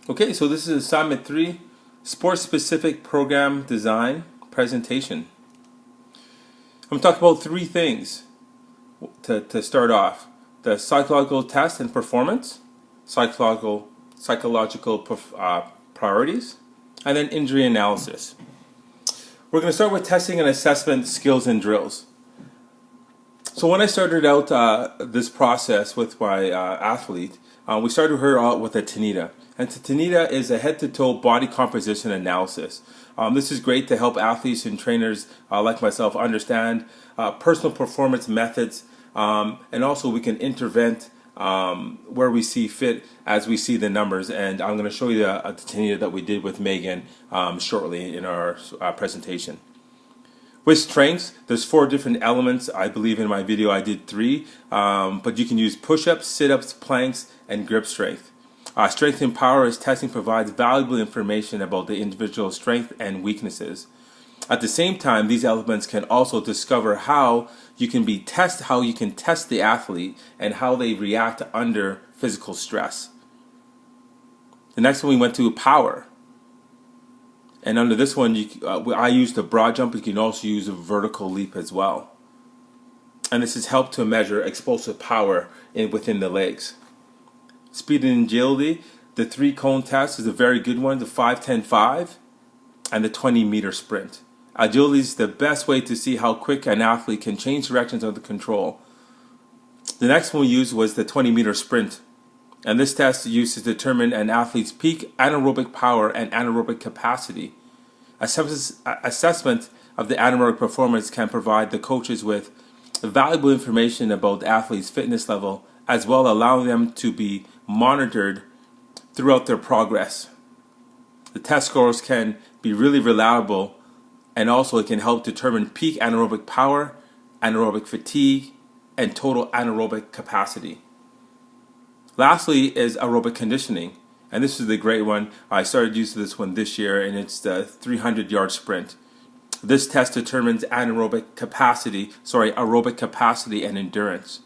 Okay, so this is assignment 3, sport-specific program design presentation. I'm going to talk about 3 things to start off. The psychological test and performance, psychological priorities, and then injury analysis. We're going to start with testing and assessment skills and drills. So when I started out this process with my athlete, we started her out with a Tanita. And Tanita is a head-to-toe body composition analysis. This is great to help athletes and trainers like myself understand personal performance methods, and also we can intervene where we see fit as we see the numbers. And I'm going to show you the Tanita that we did with Megan shortly in our presentation. With strengths, there's 4 different elements. I believe in my video I did 3, but you can use push-ups, sit-ups, planks, and grip strength. Strength and power is testing provides valuable information about the individual's strength and weaknesses. At the same time, these elements can also discover how you can test the athlete and how they react under physical stress. The next one we went to power. And under this one, I used a broad jump, but you can also use a vertical leap as well. And this has helped to measure explosive power within the legs. Speed and agility, the 3-cone test is a very good one, the 5-10-5 and the 20-meter sprint. Agility is the best way to see how quick an athlete can change directions under control. The next one we used was the 20-meter sprint. And this test is used to determine an athlete's peak anaerobic power and anaerobic capacity. Assessment of the anaerobic performance can provide the coaches with valuable information about the athlete's fitness level, as well allowing them to be monitored throughout their progress. The test scores can be really reliable, and also it can help determine peak anaerobic power, anaerobic fatigue, and total anaerobic capacity. Lastly is aerobic conditioning, and this is the great one. I started using this one this year, and it's the 300-yard sprint. This test determines aerobic capacity and endurance.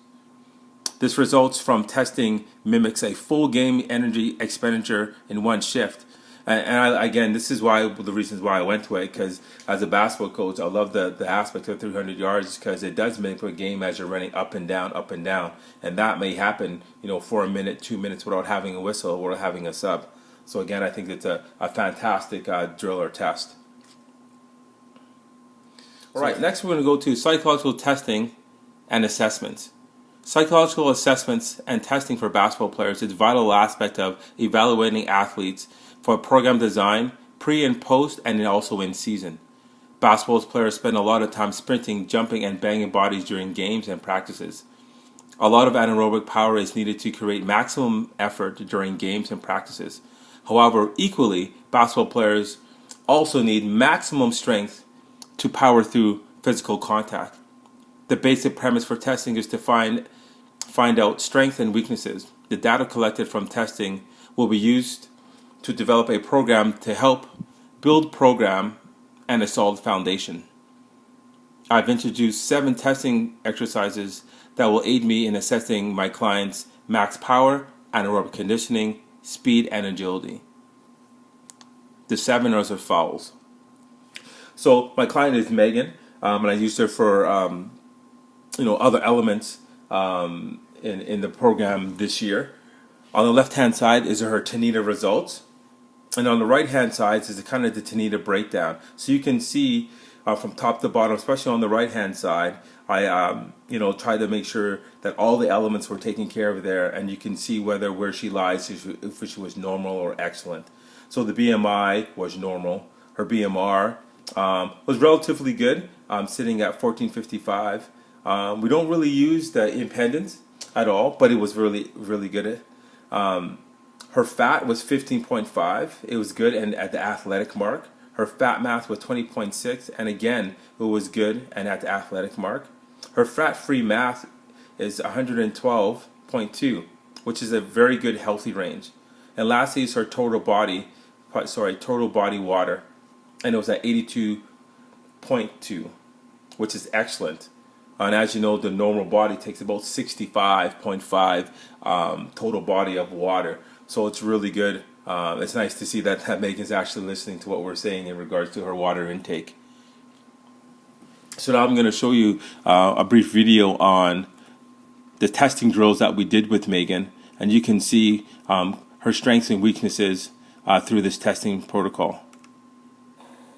This results from testing mimics a full game energy expenditure in one shift. Again, this is the reasons why I went to it, because as a basketball coach, I love the aspect of 300 yards because it does make a game as you're running up and down, and that may happen, for a minute, 2 minutes without having a whistle or having a sub. So again, I think it's a fantastic drill or test. All right, next we're going to go to psychological testing and assessments. Psychological assessments and testing for basketball players is a vital aspect of evaluating athletes for program design, pre and post, and also in season. Basketball players spend a lot of time sprinting, jumping, and banging bodies during games and practices. A lot of anaerobic power is needed to create maximum effort during games and practices. However, equally, basketball players also need maximum strength to power through physical contact. The basic premise for testing is to find out strengths and weaknesses. The data collected from testing will be used to develop a program to help build program and a solid foundation. I've introduced 7 testing exercises that will aid me in assessing my clients' max power, anaerobic conditioning, speed, and agility. The 7 are as follows. So my client is Megan, and I used her for other elements in the program this year. On the left-hand side is her Tanita results, and on the right-hand side is kind of the Tanita breakdown. So you can see from top to bottom, especially on the right-hand side, I tried to make sure that all the elements were taken care of there, and you can see where she lies, if she was normal or excellent. So the BMI was normal. Her BMR was relatively good, sitting at 1455. We don't really use the impedance at all, but it was really, really good. Her fat was 15.5. It was good and at the athletic mark. Her fat mass was 20.6, and again, it was good and at the athletic mark. Her fat-free mass is 112.2, which is a very good healthy range. And lastly is her total body water, and it was at 82.2, which is excellent. And as you know, the normal body takes about 65.5 total body of water. So it's really good It's nice to see that Megan's actually listening to what we're saying in regards to her water intake. So now I'm going to show you a brief video on the testing drills that we did with Megan, and you can see her strengths and weaknesses through this testing protocol.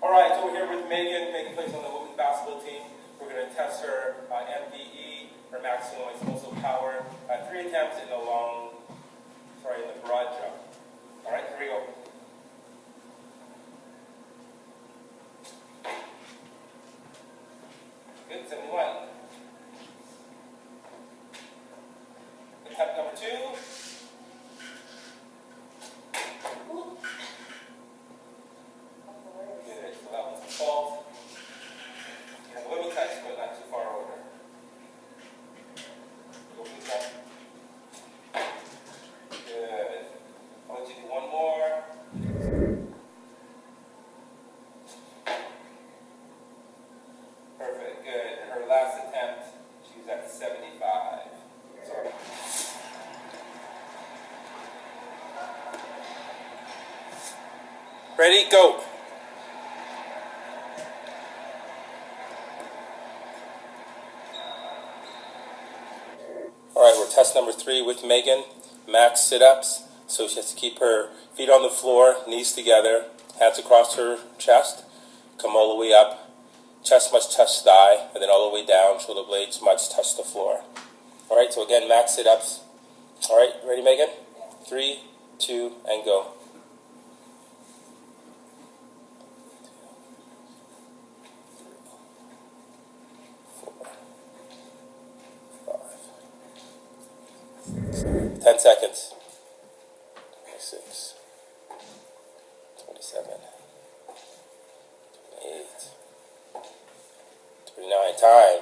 All right, so we're here with Megan. Megan plays on the women's basketball team. We're going to test her MPE, her maximum explosive power, 3 attempts in the broad jump. All right, here we go. Good, 71. Attempt number 2. Good, so that one's a fault. And a little touch, but not too far over. Go for the top. Good. I'll let you do one more. Perfect, good. And her last attempt, she was at 75. Sorry. Ready, go. All right, we're test number 3 with Megan. Max sit-ups. So she has to keep her feet on the floor, knees together, hands across her chest, come all the way up. Chest must touch thigh, and then all the way down. Shoulder blades must touch the floor. All right, so again, max sit-ups. All right, ready, Megan? 3, 2, and go. 10 seconds. 26, 27, 28, 29. Time.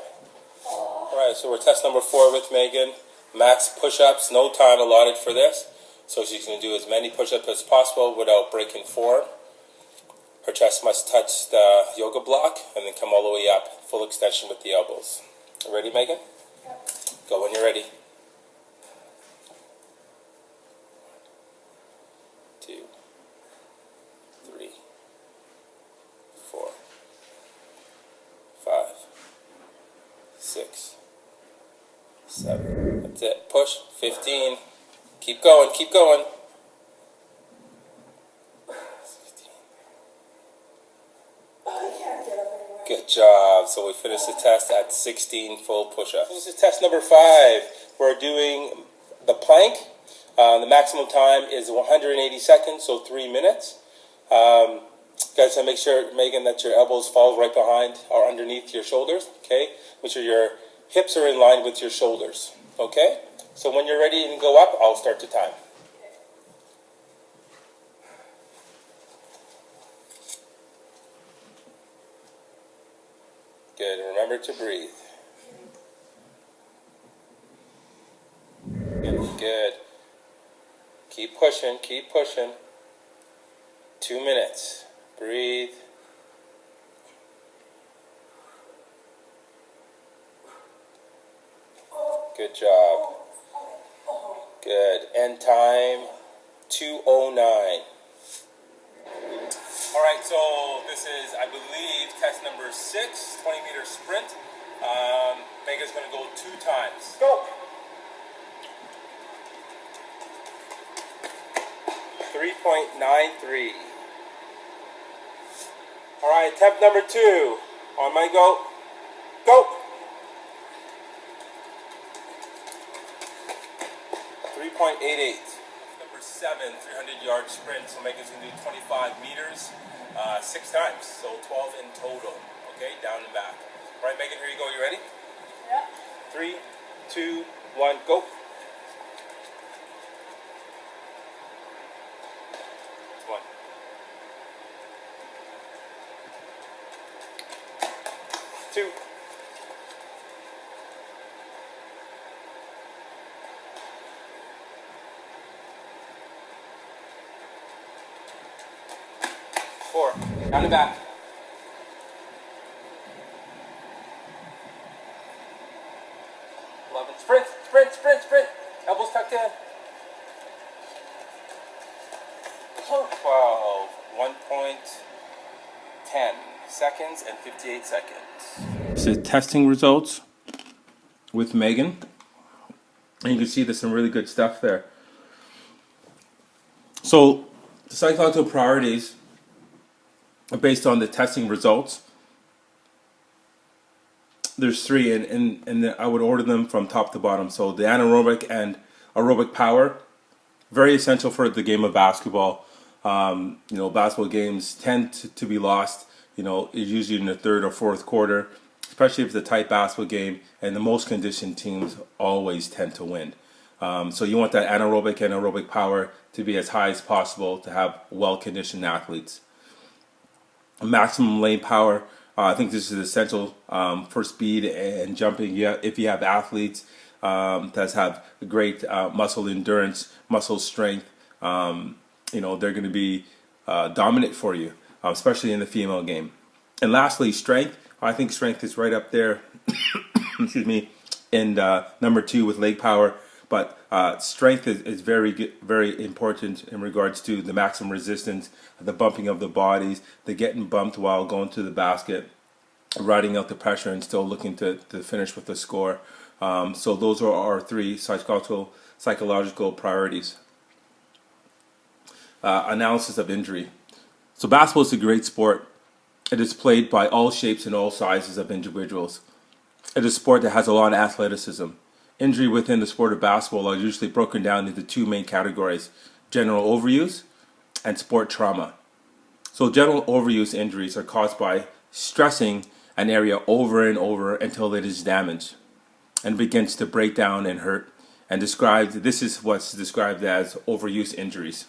Alright, so we're test number 4 with Megan. Max push-ups, no time allotted for this. So she's going to do as many push-ups as possible without breaking form. Her chest must touch the yoga block and then come all the way up. Full extension with the elbows. Ready, Megan? Yep. Go when you're ready. 2, 3, 4, 5, 6, 7. That's it. Push. 15. Keep going. Keep going. 16. I can't get up anymore. Good job. So we finished the test at 16 full push-ups. This is test number 5. We're doing the plank. The maximum time is 180 seconds, so 3 minutes. Guys, make sure, Megan, that your elbows fall right behind or underneath your shoulders, okay? Make sure your hips are in line with your shoulders, okay? So when you're ready and go up, I'll start the time. Good, and remember to breathe. Good. Keep pushing, keep pushing. 2 minutes. Breathe. Good job. Good. End time 2:09. All right, so this is, I believe, test number 6, 20-meter sprint. Megan's going to go 2 times. Go. 3.93. All right, attempt number 2. On my go. Go. 3.88. Number 7, 300-yard sprint. So Megan's going to do 25 meters, 6 times. So 12 in total. Okay, down and back. All right, Megan, here you go. You ready? Yeah. 3, 2, 1, go. 1. 2. 4. Down and back. 11. Sprint, sprint, sprint, sprint. Elbows tucked in. 12, 1.10 seconds and 58 seconds. This is testing results with Megan. And you can see there's some really good stuff there. So the psychological priorities are based on the testing results. There's three, and I would order them from top to bottom. So the anaerobic and aerobic power, very essential for the game of basketball. Basketball games tend to be lost, usually in the third or fourth quarter, especially if it's a tight basketball game, and the most conditioned teams always tend to win. So you want that anaerobic and aerobic power to be as high as possible to have well-conditioned athletes. Maximum lane power, I think this is essential for speed and jumping. Yeah, if you have athletes that have great muscle endurance, muscle strength, they're going to be dominant for you, especially in the female game. And lastly, strength. I think strength is right up there. Excuse me, in number 2 with leg power. But strength is very important in regards to the maximum resistance, the bumping of the bodies, the getting bumped while going to the basket, riding out the pressure and still looking to finish with a score. So those are our 3 psychological priorities. Analysis of injury. So basketball is a great sport. It is played by all shapes and all sizes of individuals. It is a sport that has a lot of athleticism. Injury within the sport of basketball are usually broken down into 2 main categories: general overuse and sport trauma. So general overuse injuries are caused by stressing an area over and over until it is damaged and begins to break down and hurt. And this is what's described as overuse injuries.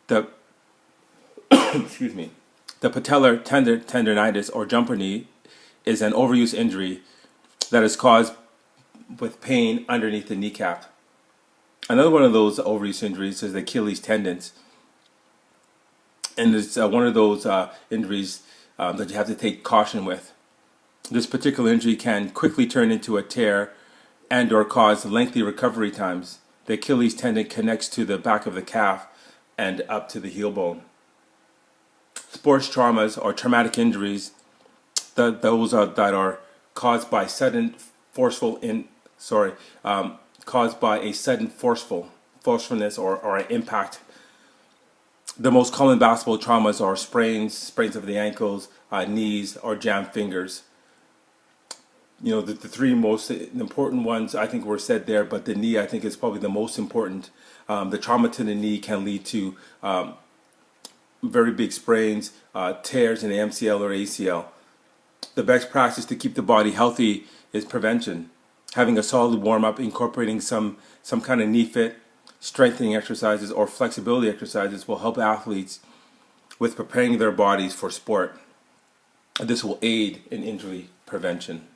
The excuse me, the patellar tendonitis or jumper knee is an overuse injury that is caused with pain underneath the kneecap. Another one of those overuse injuries is the Achilles tendons, and it's one of those injuries that you have to take caution with. This particular injury can quickly turn into a tear and or cause lengthy recovery times. The Achilles tendon connects to the back of the calf and up to the heel bone. Sports traumas or traumatic injuries, those that are caused by caused by a sudden forcefulness or an impact. The most common basketball traumas are sprains of the ankles, knees, or jammed fingers. The 3 most important ones I think were said there, but the knee I think is probably the most important. The trauma to the knee can lead to very big sprains, tears in the MCL or ACL. The best practice to keep the body healthy is prevention. Having a solid warm-up, incorporating some kind of knee fit, strengthening exercises or flexibility exercises will help athletes with preparing their bodies for sport. This will aid in injury prevention.